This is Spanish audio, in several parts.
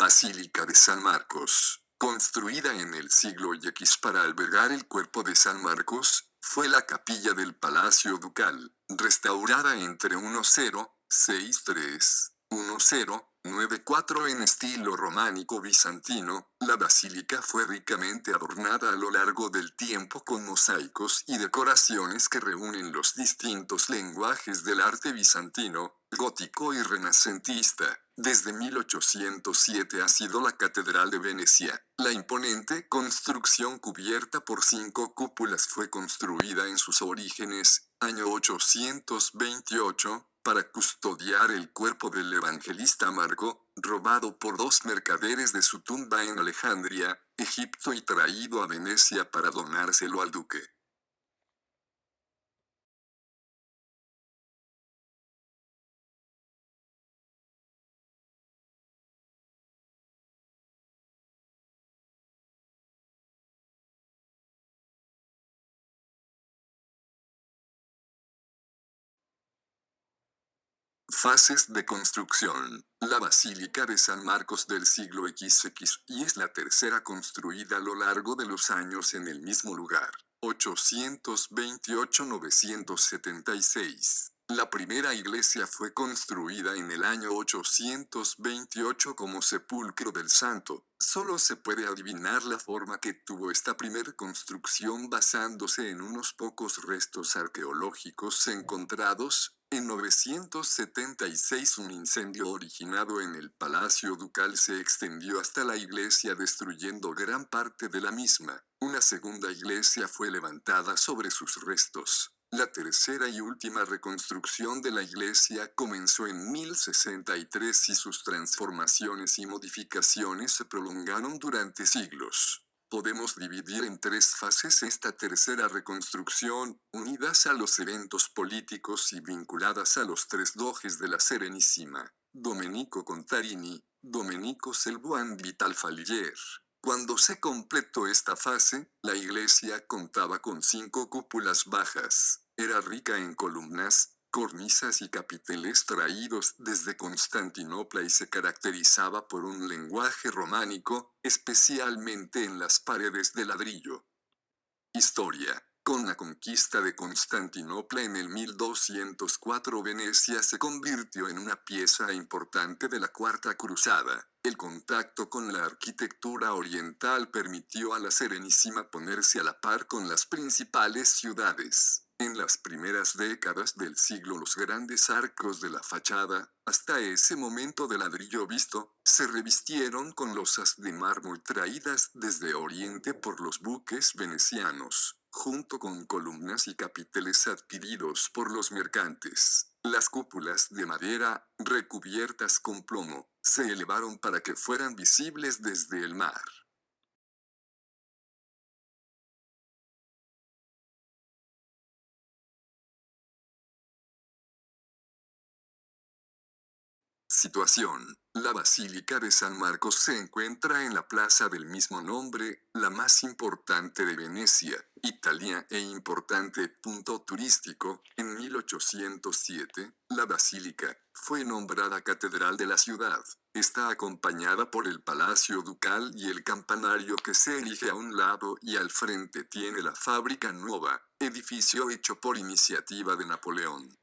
Basílica de San Marcos, construida en el siglo X para albergar el cuerpo de San Marcos, fue la capilla del Palacio Ducal, restaurada entre 1094 en estilo románico bizantino. La basílica fue ricamente adornada a lo largo del tiempo con mosaicos y decoraciones que reúnen los distintos lenguajes del arte bizantino, gótico y renacentista. Desde 1807 ha sido la Catedral de Venecia. La imponente construcción cubierta por 5 cúpulas fue construida en sus orígenes, año 828, para custodiar el cuerpo del evangelista Marco, robado por 2 mercaderes de su tumba en Alejandría, Egipto, y traído a Venecia para donárselo al duque. Fases de construcción. La Basílica de San Marcos del siglo XX es la tercera construida a lo largo de los años en el mismo lugar. 828-976. La primera iglesia fue construida en el año 828 como sepulcro del santo. Solo se puede adivinar la forma que tuvo esta primer construcción basándose en unos pocos restos arqueológicos encontrados. En 976 un incendio originado en el Palacio Ducal se extendió hasta la iglesia destruyendo gran parte de la misma. Una segunda iglesia fue levantada sobre sus restos. La tercera y última reconstrucción de la iglesia comenzó en 1063 y sus transformaciones y modificaciones se prolongaron durante siglos. Podemos dividir en 3 fases esta tercera reconstrucción, unidas a los eventos políticos y vinculadas a los 3 doges de la Serenissima, Domenico Contarini, Domenico Selbuan Vital Fallier. Cuando se completó esta fase, la iglesia contaba con 5 cúpulas bajas. Era rica en columnas, cornisas y capiteles traídos desde Constantinopla y se caracterizaba por un lenguaje románico, especialmente en las paredes de ladrillo. Historia. Con la conquista de Constantinopla en el 1204, Venecia se convirtió en una pieza importante de la Cuarta Cruzada. El contacto con la arquitectura oriental permitió a la Serenissima ponerse a la par con las principales ciudades. En las primeras décadas del siglo los grandes arcos de la fachada, hasta ese momento de ladrillo visto, se revistieron con losas de mármol traídas desde Oriente por los buques venecianos, junto con columnas y capiteles adquiridos por los mercantes. Las cúpulas de madera, recubiertas con plomo, se elevaron para que fueran visibles desde el mar. Situación. La Basílica de San Marcos se encuentra en la plaza del mismo nombre, la más importante de Venecia, Italia e importante punto turístico. En 1807, la basílica fue nombrada catedral de la ciudad. Está acompañada por el Palacio Ducal y el campanario que se erige a un lado y al frente tiene la Fábrica Nuova, edificio hecho por iniciativa de Napoleón.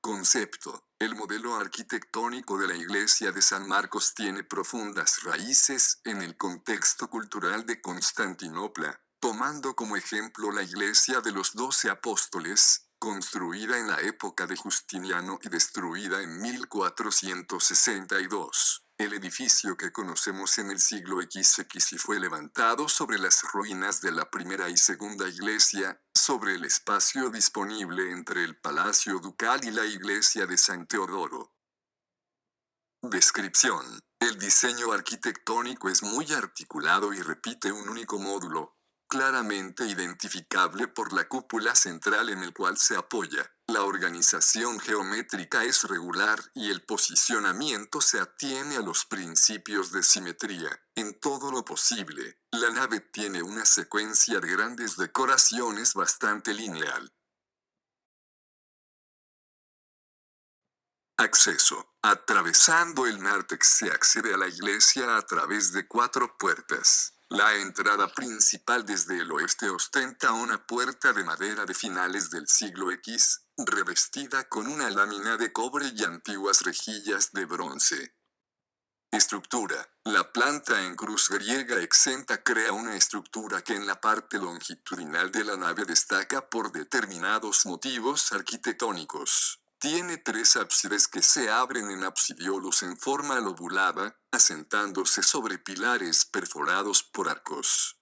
Concepto. El modelo arquitectónico de la iglesia de San Marcos tiene profundas raíces en el contexto cultural de Constantinopla, tomando como ejemplo la iglesia de los 12 apóstoles, construida en la época de Justiniano y destruida en 1462. El edificio que conocemos en el siglo XX y fue levantado sobre las ruinas de la primera y segunda iglesia, sobre el espacio disponible entre el Palacio Ducal y la iglesia de San Teodoro. Descripción. El diseño arquitectónico es muy articulado y repite un único módulo, claramente identificable por la cúpula central en el cual se apoya. La organización geométrica es regular y el posicionamiento se atiene a los principios de simetría. En todo lo posible, la nave tiene una secuencia de grandes decoraciones bastante lineal. Acceso. Atravesando el nártex se accede a la iglesia a través de 4 puertas. La entrada principal desde el oeste ostenta una puerta de madera de finales del siglo X, revestida con una lámina de cobre y antiguas rejillas de bronce. Estructura. La planta en cruz griega exenta crea una estructura que en la parte longitudinal de la nave destaca por determinados motivos arquitectónicos. Tiene 3 ábsides que se abren en absidiolos en forma lobulada, asentándose sobre pilares perforados por arcos.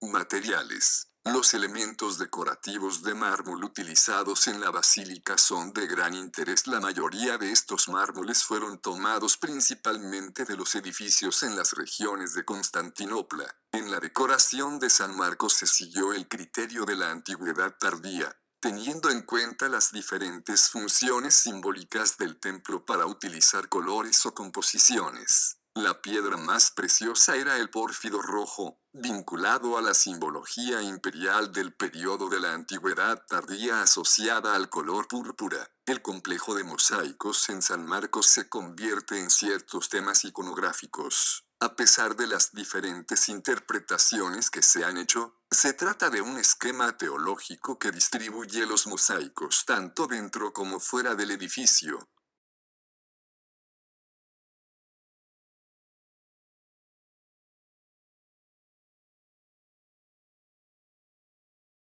Materiales. Los elementos decorativos de mármol utilizados en la basílica son de gran interés. La mayoría de estos mármoles fueron tomados principalmente de los edificios en las regiones de Constantinopla. En la decoración de San Marcos se siguió el criterio de la antigüedad tardía, teniendo en cuenta las diferentes funciones simbólicas del templo para utilizar colores o composiciones. La piedra más preciosa era el pórfido rojo, vinculado a la simbología imperial del periodo de la antigüedad tardía asociada al color púrpura. El complejo de mosaicos en San Marcos se convierte en ciertos temas iconográficos. A pesar de las diferentes interpretaciones que se han hecho, se trata de un esquema teológico que distribuye los mosaicos tanto dentro como fuera del edificio.